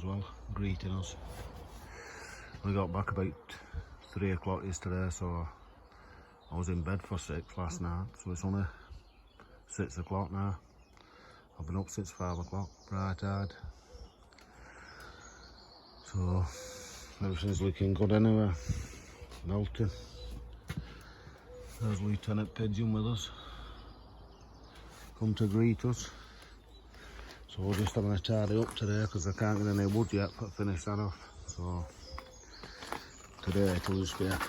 as well, greeting us. We got back about 3 o'clock yesterday, so I was in bed for 6 last night, so it's only 6 o'clock now. I've been up since 5 o'clock, bright-eyed. So everything's looking good anyway. Melting. There's Lieutenant Pigeon with us. Come to greet us. So we're just having a tidy up today because I can't get any wood yet to finish that off. So today it'll just be a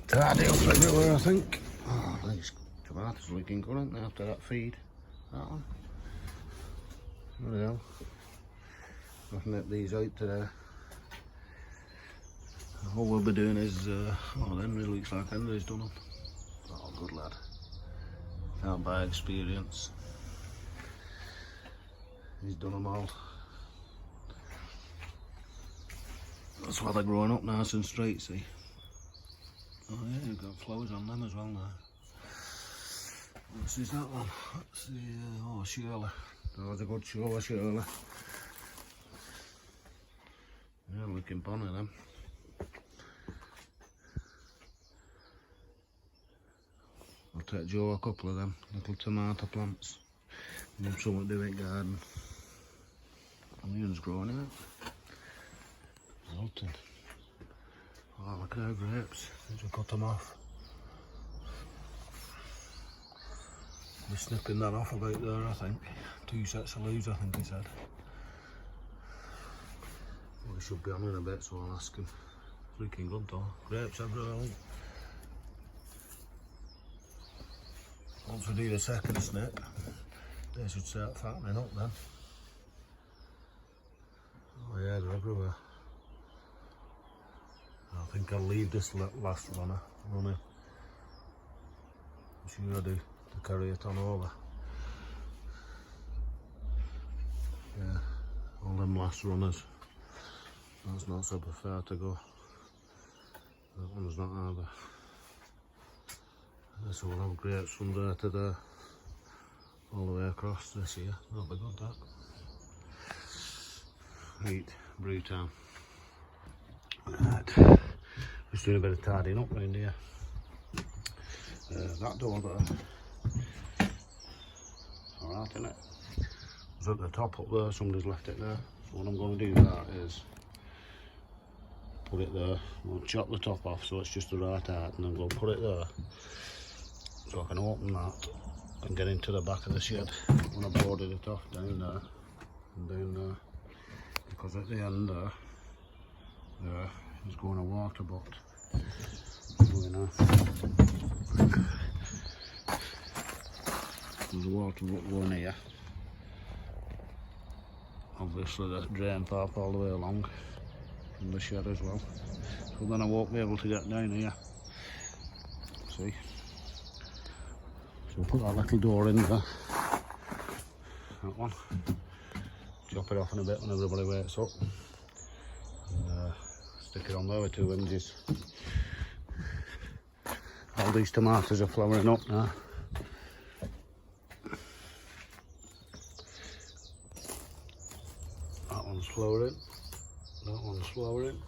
tidy up everywhere, I think. Oh, these tomatoes looking good, aren't they, after that feed? That one. Bloody hell. I've nipped these out today. All we'll be doing is, oh, Henry looks like Henry's done them. Oh, good lad. Can't buy experience. He's done them all. That's why they're growing up nice and straight, see? Oh yeah, you've got flowers on them as well now. What's that one? That's the, oh, Shirley. That was a good show, Shirley. Yeah, looking bonny them. I'll take Joe a couple of them little tomato plants. Give him something to do in the garden. Onions growing in it. Melting. Oh, look at our grapes. Need to cut them off. We're snipping that off about there, I think. 2 sets of leaves, I think he said. Well, he should be on in a bit, so I'll ask him. It's looking good though. Grapes everywhere, I think. Once we do the second snip, they should start fattening up then. Oh yeah, they're everywhere. I think I'll leave this last runner running. I'm sure I do, to carry it on over. Yeah, all them last runners. That's not so far to go. That one's not either. So we'll have grapes from there to there, all the way across this here. That'll be good, that. Right, brew time. Right, just doing a bit of tidying up round here. That door there, alright, isn't it? It was at the top up there, somebody's left it there. So what I'm going to do with that is put it there. We'll chop the top off so it's just the right height, and then we'll put it there. So I can open that and get into the back of the shed when I boarded it off down there and down there. Because at the end there is going a water butt. There's a water butt going here. Obviously the drain pipe all the way along from the shed as well. So then I won't be able to get down here. See? So we'll put that little door in there, that one, chop it off in a bit when everybody wakes up, and stick it on there with 2 hinges. All these tomatoes are flowering up now. That one's flowering, that one's flowering,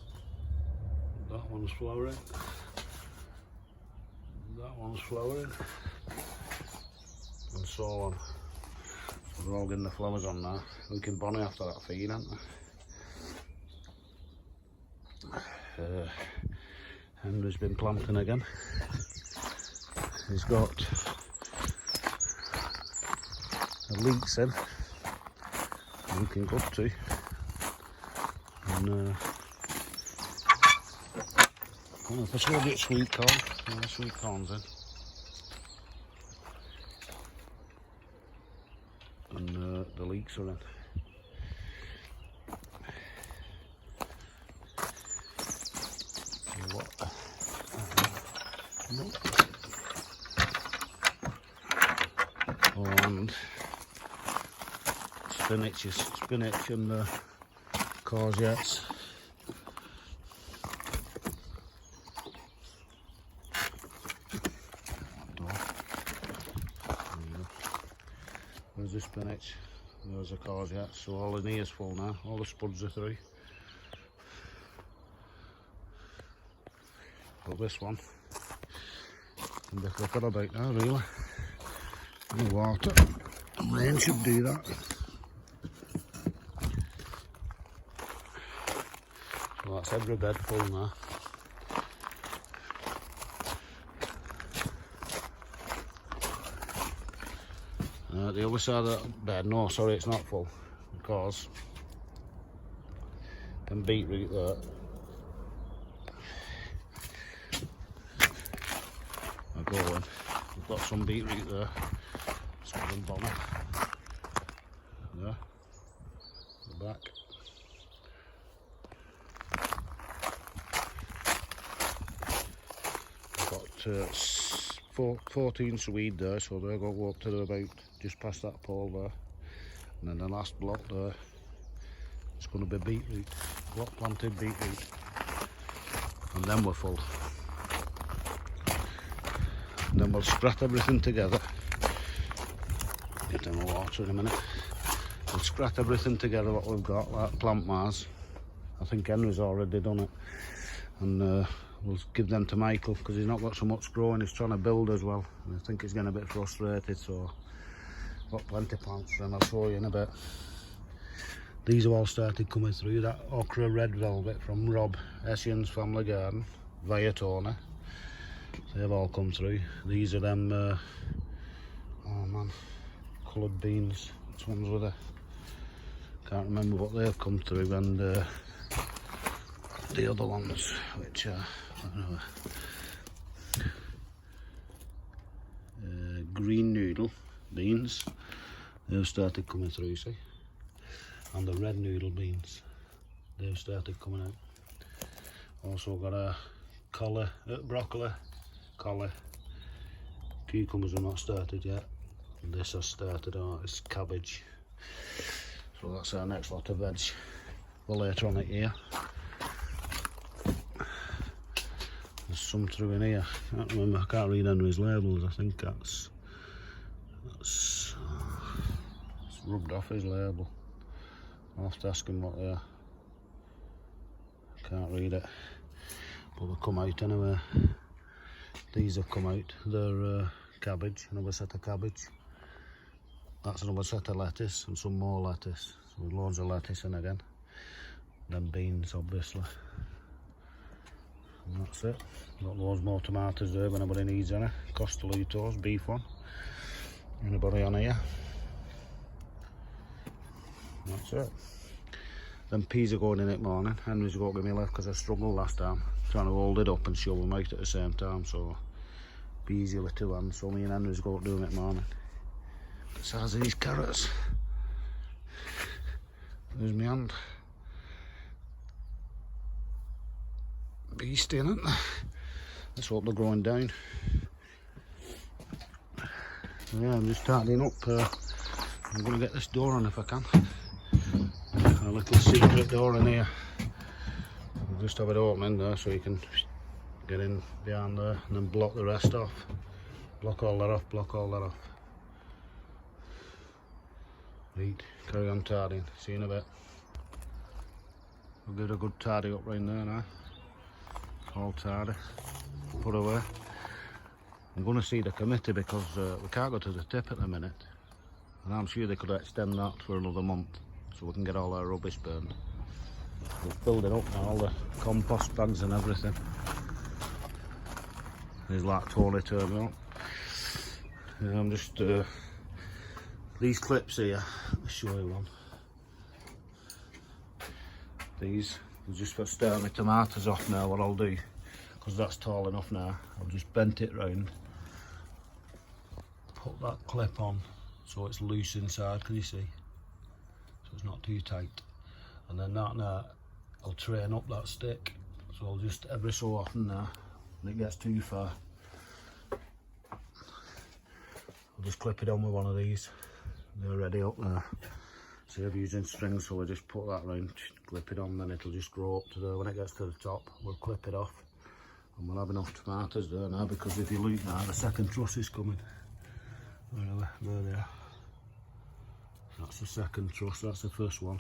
that one's flowering, that one's flowering. And so on. So they're all getting the flowers on now. Looking bonny after that feed, aren't they? Henry's been planting again. He's got the leeks in. Looking good too. And I don't know if I still get sweet corn. Yeah, sweet corn's in. And the leeks are in. So what? And spinach and courgettes. There's the spinach. There's the cars yet, so all in here's full now, all the spuds are through. But this one, I'm a bit clipper about now really. And water, and rain should do that. So that's every bed full now. The other side of that bed, no, sorry, it's not full, because them beetroot there are going. We've got some beetroot there, some of them bonnet, there, the back. We've got 14 Swede there, so they're going to go up to about just past that pole there, and then the last block there, it's going to be beetroot, block planted beetroot, and then we're full. And then we'll scrat everything together. Get in the water in a minute. We'll scrat everything together what we've got, like plant Mars. I think Henry's already done it, and we'll give them to Michael because he's not got so much growing. He's trying to build as well, and I think he's getting a bit frustrated, so got plenty of plants for him. I'll show you in a bit. These have all started coming through. That ochre red velvet from Rob Essian's Family Garden via Tony, they've all come through. These are them oh man, coloured beans. Which ones were they? Can't remember what they've come through. And the other ones, which are I don't know, green noodle beans, they've started coming through, see, and the red noodle beans, they've started coming out. Also got a broccoli, collie, cucumbers are not started yet, and this has started. It's cabbage, so that's our next lot of veg for later on it here. There's some through in here. I can't read Henry's labels. I think that's it's rubbed off his label. I'll have to ask him what they are. Can't read it, but they'll come out anyway. These have come out. They're cabbage, another set of cabbage. That's another set of lettuce and some more lettuce. So loads of lettuce in again. Then beans, obviously. And that's it. Got loads more tomatoes there if anybody needs any. Costolutos, beef one. Anybody on here? That's it. Then peas are going in at morning. Henry's got to give me left because I struggled last time. Trying to hold it up and shove them out at the same time. So be easy with two hands. So me and Henry's got to do them at morning. The size of these carrots. There's my hand. Beastie, isn't it? Let's hope they're growing down. Yeah, I'm just tidying up. I'm going to get this door on if I can. A little secret door in here. I'll just have it open in there so you can get in behind there and then block the rest off. Block all that off, block all that off. Right, carry on tidying. See you in a bit. We'll give it a good tidy up right there now. All tidy. Put away. I'm going to see the committee because we can't go to the tip at the minute. And I'm sure they could extend that for another month so we can get all our rubbish burned. We're building up now, all the compost bags and everything. There's like Tony turning up. Yeah, I'm just these clips here, I'll show you one. These are just for starting my tomatoes off now. What I'll do, because that's tall enough now, I'll just bend it round, put that clip on so it's loose inside, can you see? So it's not too tight. And then that now, I'll train up that stick. So I'll just every so often now, when it gets too far, I'll just clip it on with one of these. They're ready up there. Save of using strings, so we'll just put that round, clip it on, then it'll just grow up to there. When it gets to the top, we'll clip it off. And we'll have enough tomatoes there now, because if you look now, the second truss is coming. There they are. That's the second truss, that's the first one.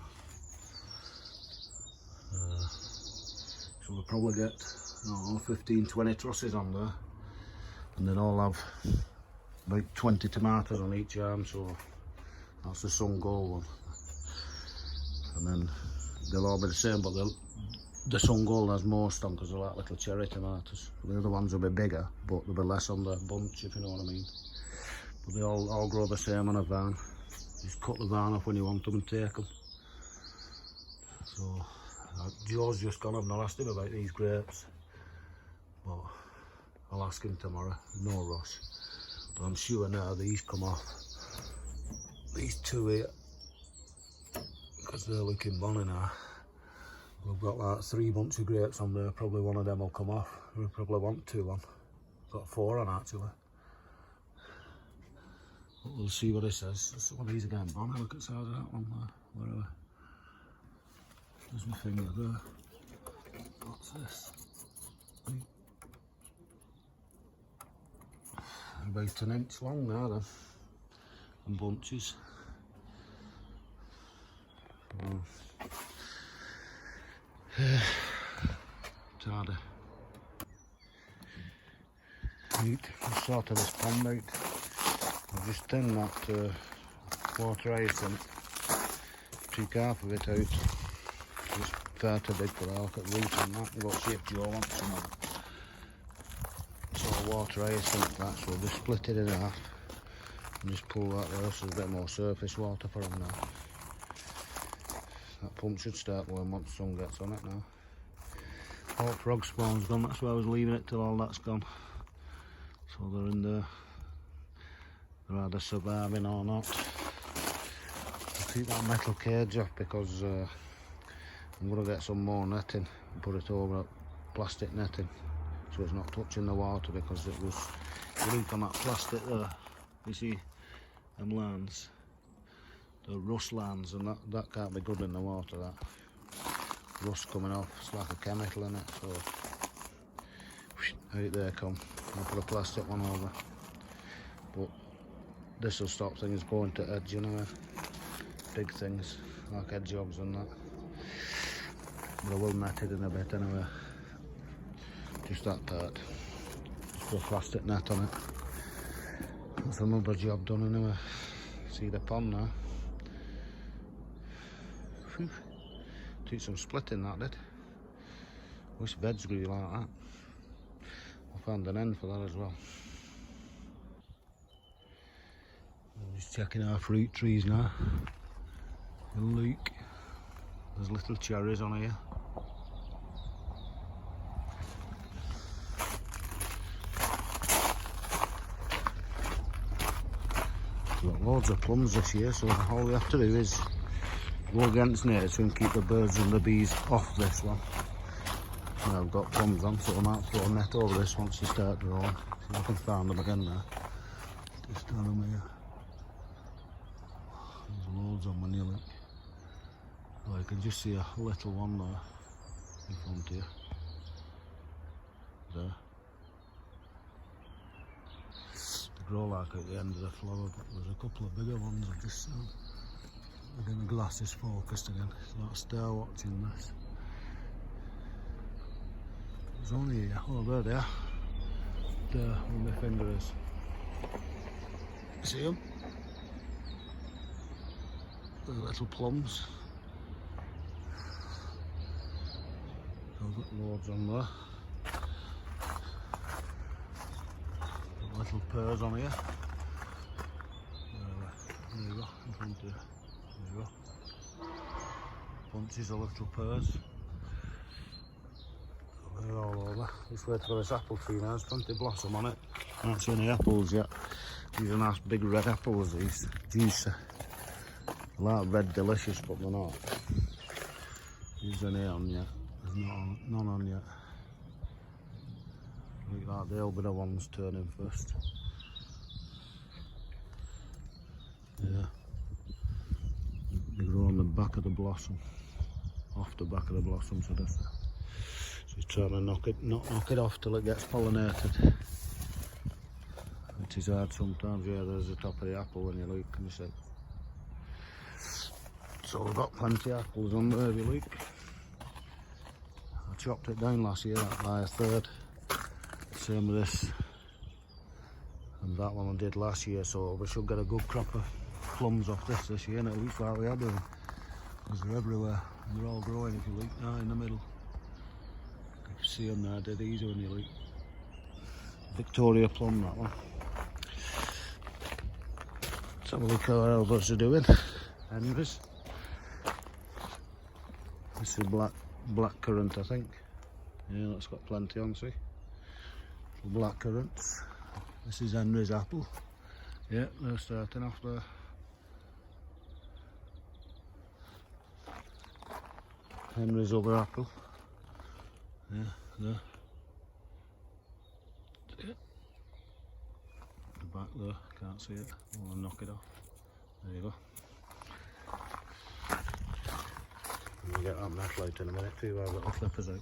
So we'll probably get, I don't know, 15, 20 trusses on there. And they'll all have about 20 tomatoes on each arm, so that's the sun gold one. And then they'll all be the same, but the sun gold has most on because they're like little cherry tomatoes. The other ones will be bigger, but there'll be less on the bunch, if you know what I mean. But they all grow the same on a vine. Just cut the vine off when you want them and take them. So Joe's just gone. I've not asked him about these grapes, but I'll ask him tomorrow. No rush. But I'm sure now these come off. These two here, because they're looking bonny now. We've got like 3 bunches of grapes on there. Probably one of them will come off. We probably want 2 on. Got 4 on actually. But we'll see what it says. Some of these are getting bonny. Look at the size of that one there. Wherever. There's my finger there. What's this? About an inch long now then. And bunches. Tidy. Right, I've sorted this pond out. I've just thinned that water hyacinth. Took half of it out. It's far too big for that. Look at the root on that and what shape Joe wants some of it. Sort of water hyacinth that, so just split it in half and just pull that there so there's a bit more surface water for him now. That pump should start going once the sun gets on it now. All frog spawn's gone, that's why I was leaving it till all that's gone. So they're in there. They're either surviving or not. I'll keep that metal cage off because I'm going to get some more netting and put it over plastic netting so it's not touching the water, because it was, you look on that plastic there, you see them lines, the rust lines, and that can't be good in the water, that rust coming off. It's like a chemical in it, so out there come. I'll put a plastic one over, but this will stop things going to edge, you know, big things like edge hogs and that. But I will net it in a bit anyway, just that part. Just put a plastic net on it. That's another job done anyway. See the pond now. Whew. Took some splitting that did. Wish beds grew like that. I found an end for that as well. I'm just checking our fruit trees now. Look, there's little cherries on here. We've got loads of plums this year, so all we have to do is go against nature and keep the birds and the bees off this one. And I've got plums on, so I might throw a net over this once they start growing. See if I can find them again now. Just down them here. There's loads on when you look. Oh, you can just see a little one there in front of you. There. They grow like at the end of the flower, but there's a couple of bigger ones I've just seen. Again, the glass is focused again. It's like a star watching this. There's only here. Oh, there they are. There, where my finger is. See them? The little plums. I've got loads on there. Got little pears on here. There you go, in front of you. There you go. Bunches of little pears. They're all over. Just wait for this apple tree now, there's plenty of blossom on it. Can't see any apples yet. These are nice big red apples, these. Juicy. I like red delicious, but they're not. Is any on yet? There's none on yet. Look like they'll be the ones turning first. Yeah. They grow on the back of the blossom. Off the back of the blossom, so that's it. She's trying to knock it off till it gets pollinated. It is hard sometimes, yeah, there's the top of the apple when you look and you see. So we've got plenty of apples on there if you like. I chopped it down last year by a third. Same with this. And that one I did last year, so we should get a good crop of plums off this year, and it looks like we are doing. Because they're everywhere, and they're all growing if you like, now in the middle. You can see them there, dead easy when you like. Victoria plum, that one. Let's have a look how our others are doing. Henry's. This is black currant, I think. Yeah, that's got plenty on, see. Black currants. This is Henry's apple. Yeah, they're starting off there. Henry's other apple. Yeah, there. Yeah. The back there, can't see it. I'll knock it off. There you go. We'll get that metal out in a minute too, I've got the flippers out.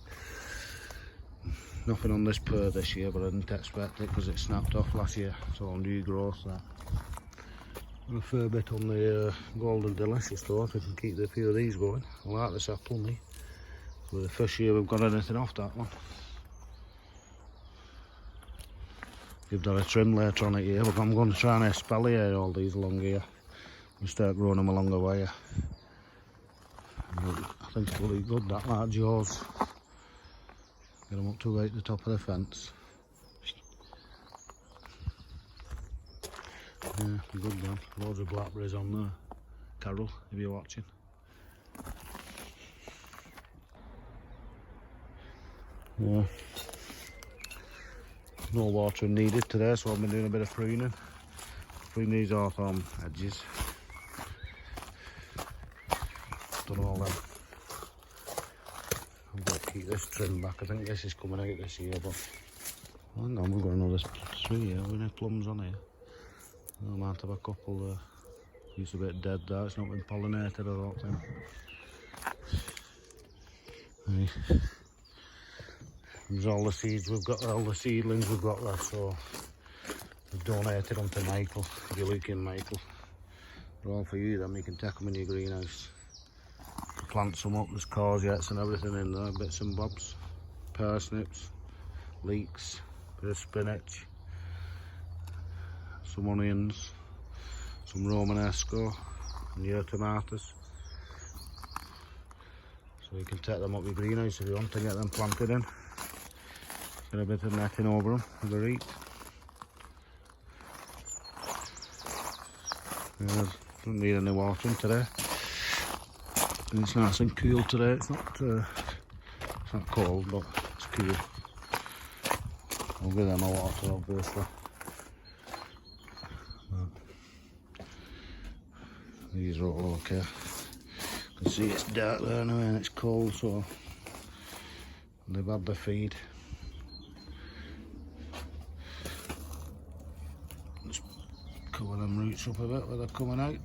Nothing on this pear this year, but I didn't expect it because it snapped off last year. It's all new growth that. And a fair bit on the Golden Delicious though, if we can keep a few of these going. I like this apple, me. For the first year we've got anything off that one. Give that a trim later on it here, but I'm going to try and espalier all these along here and start growing them along the wire. I think it'll be good, that like jaws. Get them up to about the top of the fence. Yeah, good one. Loads of blackberries on there. Carol, if you're watching. Yeah. No watering needed today, so I've been doing a bit of pruning. Prune these hawthorn edges. Done all them. I'm going to keep this trim back. I think this is coming out this year, but hang on, we've got another 3 here. We need plums on here. I might have a couple there. It's a bit dead there, it's not been pollinated, I don't think. Right. There's all the seeds we've got, all the seedlings we've got left, so we've donated them to Michael, if you're looking Michael. They're all for you, then you can take them in your greenhouse. Plant some up, there's courgettes and everything in there, bits and bobs. Parsnips, leeks, bit of spinach, some onions, some Romanesco, and your tomatoes. So you can take them up your greenhouse if you want to get them planted in. Get a bit of netting over them with the reap. Yeah, don't need any watering today. And it's nice and cool today. It's not cold, but it's cool. I'll give them a water, obviously. But these are all okay. You can see it's dark there now and it's cold, so they've had the feed. Just cover them roots up a bit where they're coming out.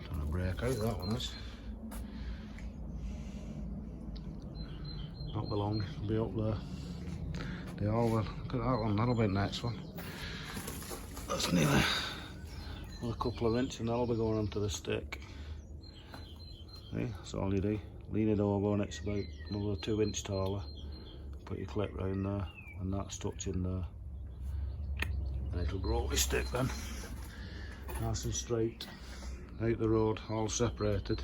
Trying to break out, that one is. Not be long, it'll be up there. They all will. Look at that one, that'll be the next one. That's nearly a couple of inches and that'll be going onto the stick. See, that's all you do. Lean it over and it's about another 2 inch taller. Put your clip round there and that's stuck in there. And it'll grow up your stick then. Nice and straight. Out the road, all separated.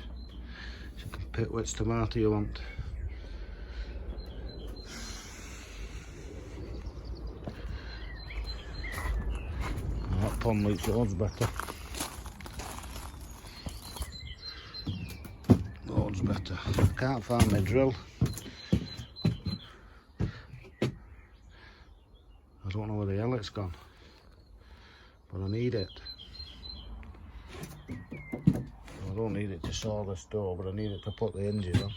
So you can pick which tomato you want. That pond looks loads better. Loads better. I can't find my drill. I don't know where the hell it's gone. But I need it. I don't need it to saw this door, but I need it to put the hinges on.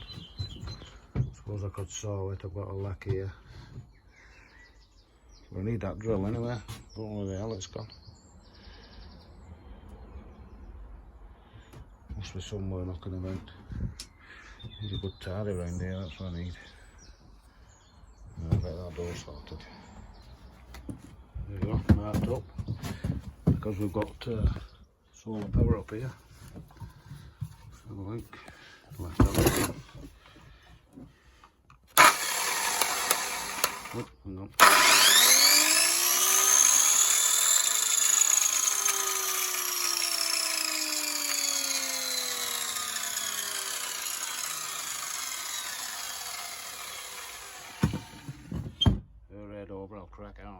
I suppose I could saw it, I've got a lack here. But I need that drill anyway. I don't know where the hell it's gone. Must be somewhere knocking about. Need a good tidy around here, that's what I need. I'll get that door sorted. There you go, marked up. because we've got solar power up here. Have a look. Left that. Oh, hang on. Red over, I'll crack on.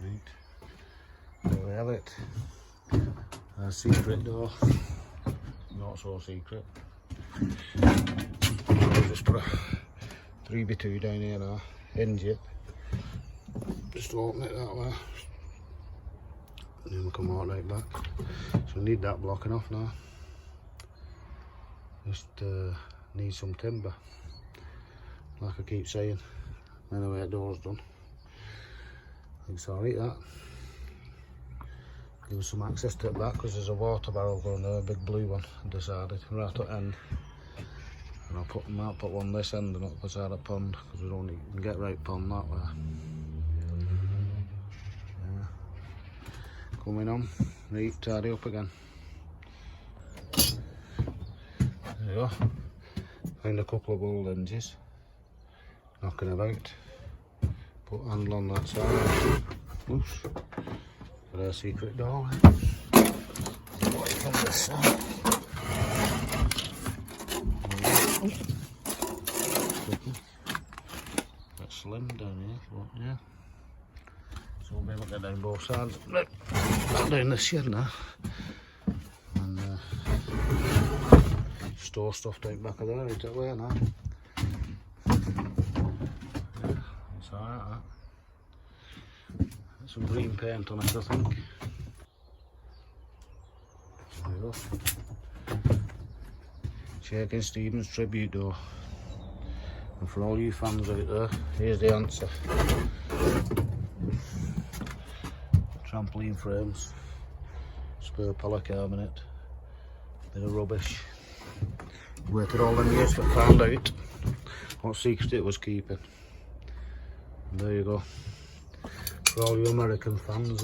Right, there we have it. Our secret door. Not so secret. I'll just put a 3x2 down here now, hinge it. Just open it that way. And then we'll come right back. So we need that blocking off now. Just need some timber. Like I keep saying, anyway, the door's done. I think it's alright that. Give us some access to it back because there's a water barrel going there, a big blue one, I decided, right at the end. And I'll put one this end and up beside the pond because we don't need to get right pond that way. Yeah. Coming on, right, tidy up again. There you go. Find a couple of old hinges. Knocking about. Put handle on that side. Oops. Got our secret door. Wait on this side. Bit slim down here, but yeah. So we'll be able to get down both sides. Back down this shed now. And store stuff down back of there, right away now. Alright, some green paint on it, I think. There you go. Shakin Stevens tribute door. And for all you fans out there, here's the answer. Trampoline frames, spare polycarbonate, bit of rubbish. Waited all them years to find out what secret it was keeping. There you go. For all you American fans,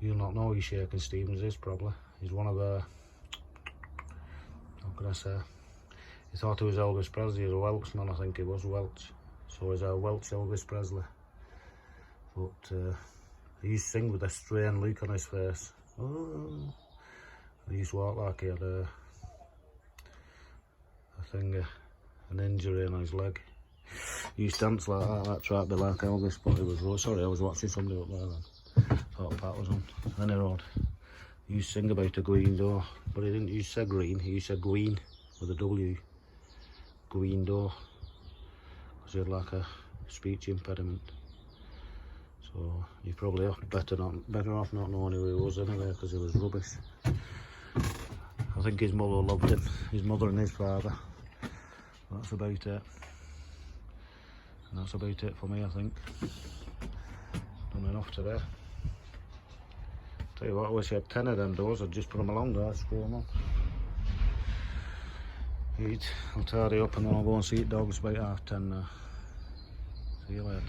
you'll not know who Shakin Stevens is probably. He's one of the, how can I say, he thought he was Elvis Presley. He's a Welshman, I think he was Welsh. So he's a Welsh Elvis Presley. But he used to sing with a strained look on his face. Oh. He used to walk like he had a thing, an injury on his leg. He used to dance like that, tried to be like Elvis, but it was wrong. Sorry, I was watching somebody up there then. Thought Pat was on. Then he wrote, he used to sing about a green door, but he didn't use to say green, he used to say green with a W. Green door. Because he had like a speech impediment. So you're probably better off not knowing who he was anyway, because he was rubbish. I think his mother loved him, his mother and his father. That's about it. And that's about it for me, I think. Done enough today. Tell you what, I wish I had 10 of them doors, I'd just put them along there, screw them on. Right, I'll tidy up and then I'll go and see dogs about 10:30 now. See you later.